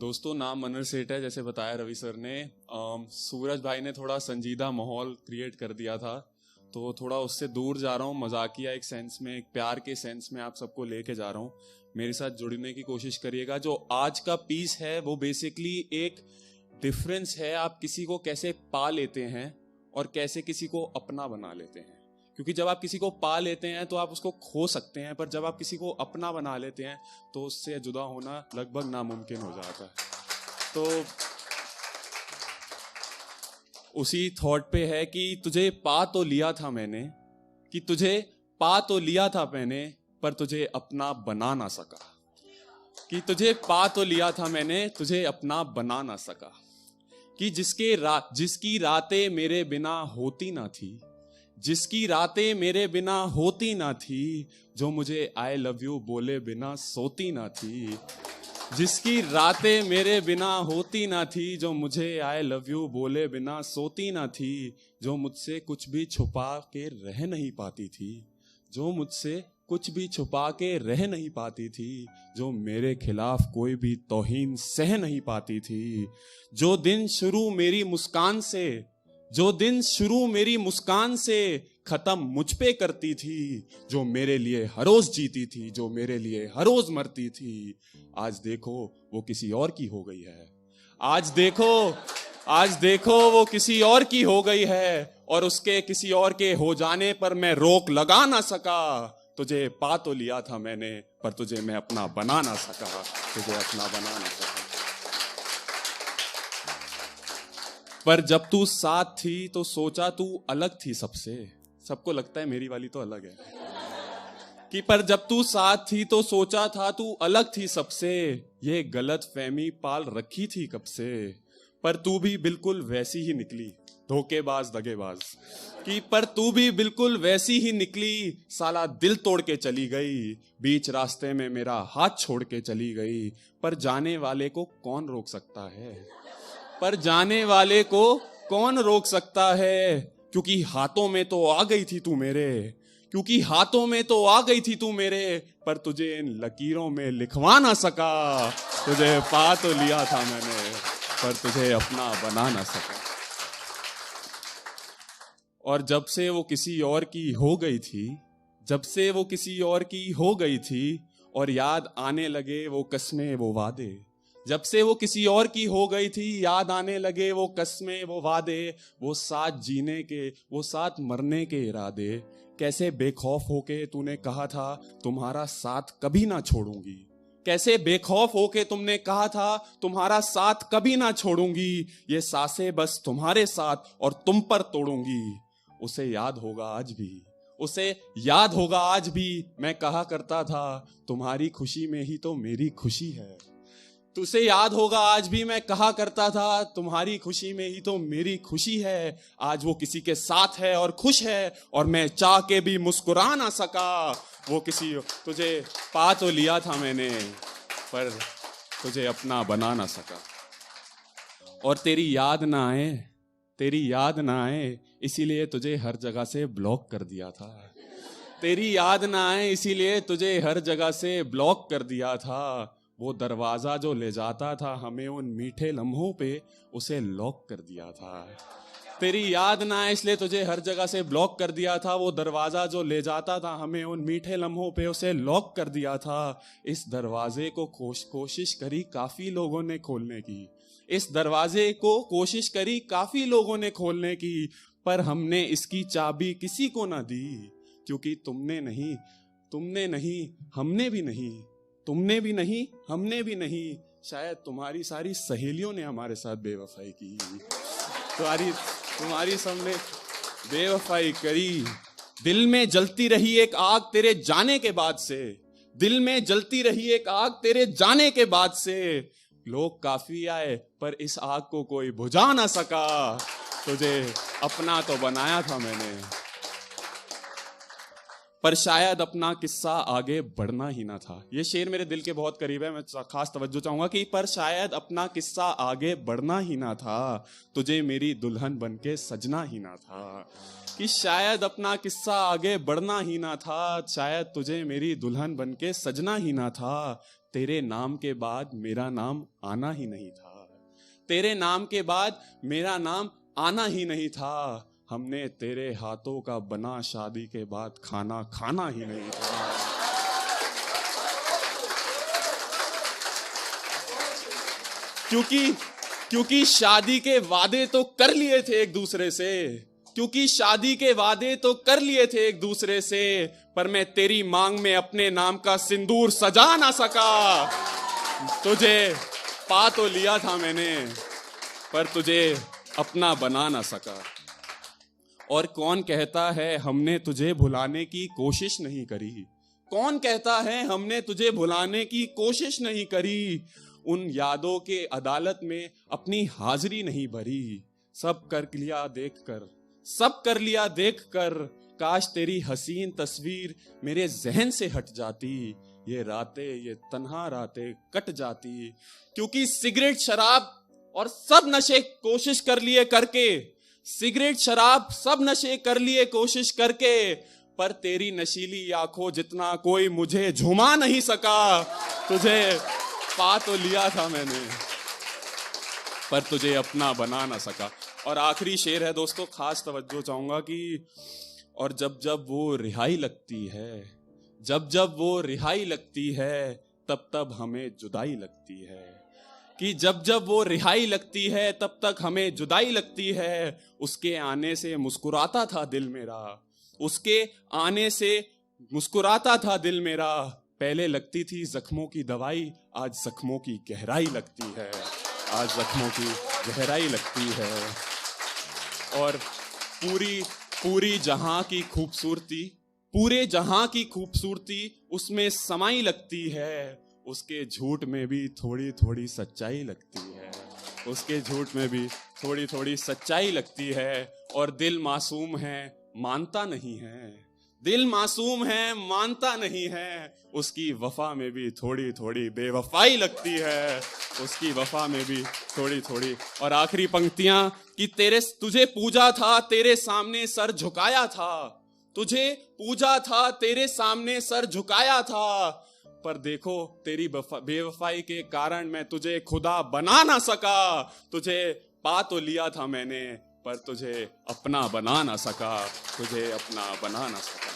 दोस्तों, नाम मनर सेठ है, जैसे बताया रवि सर ने। सूरज भाई ने थोड़ा संजीदा माहौल क्रिएट कर दिया था, तो थोड़ा उससे दूर जा रहा हूँ। मजाकिया एक सेंस में, एक प्यार के सेंस में आप सबको लेके जा रहा हूँ। मेरे साथ जुड़ने की कोशिश करिएगा। जो आज का पीस है वो बेसिकली एक डिफरेंस है, आप किसी को कैसे पा लेते हैं और कैसे किसी को अपना बना लेते हैं। क्योंकि जब आप किसी को पा लेते हैं तो आप उसको खो सकते हैं, पर जब आप किसी को अपना बना लेते हैं तो उससे जुदा होना लगभग नामुमकिन हो जाता है। तो उसी थॉट पे है कि तुझे पा तो लिया था मैंने, कि तुझे पा तो लिया था मैंने, पर तुझे अपना बना ना सका। कि तुझे पा तो लिया था मैंने, तुझे अपना बना ना सका। कि जिसकी रातें मेरे बिना होती ना थी, जिसकी रातें मेरे बिना होती ना थी, जो मुझे आई लव यू बोले बिना सोती ना थी। जिसकी रातें मेरे बिना होती ना थी, जो मुझे आई लव यू बोले बिना सोती ना थी। जो मुझसे कुछ भी छुपा के रह नहीं पाती थी, जो मुझसे कुछ भी छुपा के रह नहीं पाती थी। जो मेरे खिलाफ कोई भी तौहीन सह नहीं पाती थी। जो दिन शुरू मेरी मुस्कान से, जो दिन शुरू मेरी मुस्कान से खत्म मुझ पे करती थी। जो मेरे लिए हर रोज जीती थी, जो मेरे लिए हर रोज मरती थी। आज देखो वो किसी और की हो गई है। आज देखो वो किसी और की हो गई है, और उसके किसी और के हो जाने पर मैं रोक लगा ना सका। तुझे पा तो लिया था मैंने, पर तुझे मैं अपना बना ना सका। तुझे अपना बना ना सका। पर जब तू साथ थी तो सोचा तू अलग थी सबसे। सबको लगता है मेरी वाली तो अलग है। कि पर जब तू साथ थी तो सोचा था तू अलग थी सबसे। ये गलत फहमी पाल रखी थी कब से। पर तू भी बिल्कुल वैसी ही निकली, धोखेबाज दगेबाज। कि पर तू भी बिल्कुल वैसी ही निकली, साला दिल तोड़ के चली गई। बीच रास्ते में मेरा हाथ छोड़ के चली गई। पर जाने वाले को कौन रोक सकता है, पर जाने वाले को कौन रोक सकता है। क्योंकि हाथों में तो आ गई थी तू मेरे, क्योंकि हाथों में तो आ गई थी तू मेरे। पर तुझे इन लकीरों में लिखवा ना सका। तुझे पा तो लिया था मैंने, पर तुझे अपना बना ना सका। और जब से वो किसी और की हो गई थी, जब से वो किसी और की हो गई थी, और याद आने लगे वो कस्में वो वादे। जब से वो किसी और की हो गई थी, याद आने लगे वो कस्में वो वादे। वो साथ जीने के, वो साथ मरने के इरादे। कैसे बेखौफ होके तूने कहा था तुम्हारा साथ कभी ना छोड़ूंगी। कैसे बेखौफ होके तुमने कहा था तुम्हारा साथ कभी ना छोड़ूंगी। ये सांसें बस तुम्हारे साथ और तुम पर तोड़ूंगी। उसे याद होगा आज भी, उसे याद होगा आज भी, मैं कहा करता था तुम्हारी खुशी में ही तो मेरी खुशी है। तुझे याद होगा आज भी, मैं कहा करता था तुम्हारी खुशी में ही तो मेरी खुशी है। आज वो किसी के साथ है और खुश है, और मैं चाह के भी मुस्कुरा ना सका। वो किसी, तुझे पा तो लिया था मैंने, पर तुझे अपना बना ना सका। और तेरी याद ना आए, तेरी याद ना आए, इसीलिए तुझे हर जगह से ब्लॉक कर दिया था। तेरी याद ना आए इसीलिए तुझे हर जगह से ब्लॉक कर दिया था। वो दरवाजा जो ले जाता था हमें उन मीठे लम्हों पे, उसे लॉक कर दिया था। तेरी याद ना आए इसलिए तुझे हर जगह से ब्लॉक कर दिया था। वो दरवाजा जो ले जाता था हमें उन मीठे लम्हों पे, उसे लॉक कर दिया था। इस दरवाजे को कोशिश करी काफी लोगों ने खोलने की। इस दरवाजे को कोशिश करी काफी लोगों ने खोलने की, पर हमने इसकी चाबी किसी को ना दी। क्योंकि तुमने नहीं, तुमने नहीं, हमने भी नहीं, तुमने भी नहीं, हमने भी नहीं। शायद तुम्हारी सारी सहेलियों ने हमारे साथ बेवफाई की। तुम्हारी सबने बेवफाई करी। दिल में जलती रही एक आग तेरे जाने के बाद से, दिल में जलती रही एक आग तेरे जाने के बाद से। लोग काफी आए पर इस आग को कोई बुझा ना सका। तुझे अपना तो बनाया था मैंने, पर शायद अपना किस्सा आगे बढ़ना ही ना था। ये शेर मेरे दिल के बहुत करीब है, मैं खास तवज्जो चाहूंगा कि पर शायद अपना किस्सा आगे बढ़ना ही ना था। तुझे मेरी दुल्हन बनके सजना ही ना था। कि शायद अपना किस्सा आगे बढ़ना ही ना था, शायद तुझे मेरी दुल्हन बनके सजना ही ना था। तेरे नाम के बाद मेरा नाम आना ही नहीं था। तेरे नाम के बाद मेरा नाम आना ही नहीं था। हमने तेरे हाथों का बना शादी के बाद खाना खाना ही नहीं था। क्योंकि शादी के वादे तो कर लिए थे एक दूसरे से, क्योंकि शादी के वादे तो कर लिए थे एक दूसरे से, पर मैं तेरी मांग में अपने नाम का सिंदूर सजा ना सका। तुझे पा तो लिया था मैंने, पर तुझे अपना बना ना सका। और कौन कहता है हमने तुझे भुलाने की कोशिश नहीं करी? कौन कहता है हमने तुझे भुलाने की कोशिश नहीं करी? उन यादों के अदालत में अपनी हाजिरी नहीं भरी। सब कर लिया देखकर, सब कर लिया देखकर, काश तेरी हसीन तस्वीर मेरे जहन से हट जाती। ये रातें, ये तन्हा रातें कट जाती। क्योंकि सिगरेट शराब और सब नशे कोशिश कर लिए करके, सिगरेट शराब सब नशे कर लिए कोशिश करके, पर तेरी नशीली आंखों जितना कोई मुझे झुमा नहीं सका। तुझे पा तो लिया था मैंने, पर तुझे अपना बना ना सका। और आखिरी शेर है दोस्तों, खास तवज्जो चाहूंगा कि और जब जब वो रिहाई लगती है, जब जब वो रिहाई लगती है, तब तब हमें जुदाई लगती है। कि जब जब वो रिहाई लगती है, तब तक हमें जुदाई लगती है। उसके आने से मुस्कुराता था दिल मेरा, उसके आने से मुस्कुराता था दिल मेरा। पहले लगती थी जख्मों की दवाई, आज जख्मों की गहराई लगती है, आज जख्मों की गहराई लगती है। और पूरी जहां की खूबसूरती, पूरे जहां की खूबसूरती उसमें समाई लगती है। उसके झूठ में भी थोड़ी थोड़ी सच्चाई लगती है, उसके झूठ में भी थोड़ी थोड़ी सच्चाई लगती है। और दिल मासूम है मानता नहीं है, दिल मासूम है मानता नहीं है। उसकी वफा में भी थोड़ी थोड़ी बेवफाई लगती है, उसकी वफा में भी थोड़ी थोड़ी। और आखिरी पंक्तियां कि तुझे पूजा था, तेरे सामने सर झुकाया था, तुझे पूजा था, तेरे सामने सर झुकाया था। पर देखो तेरी बेवफाई के कारण मैं तुझे खुदा बना ना सका। तुझे पा तो लिया था मैंने, पर तुझे अपना बना ना सका, तुझे अपना बना ना सका।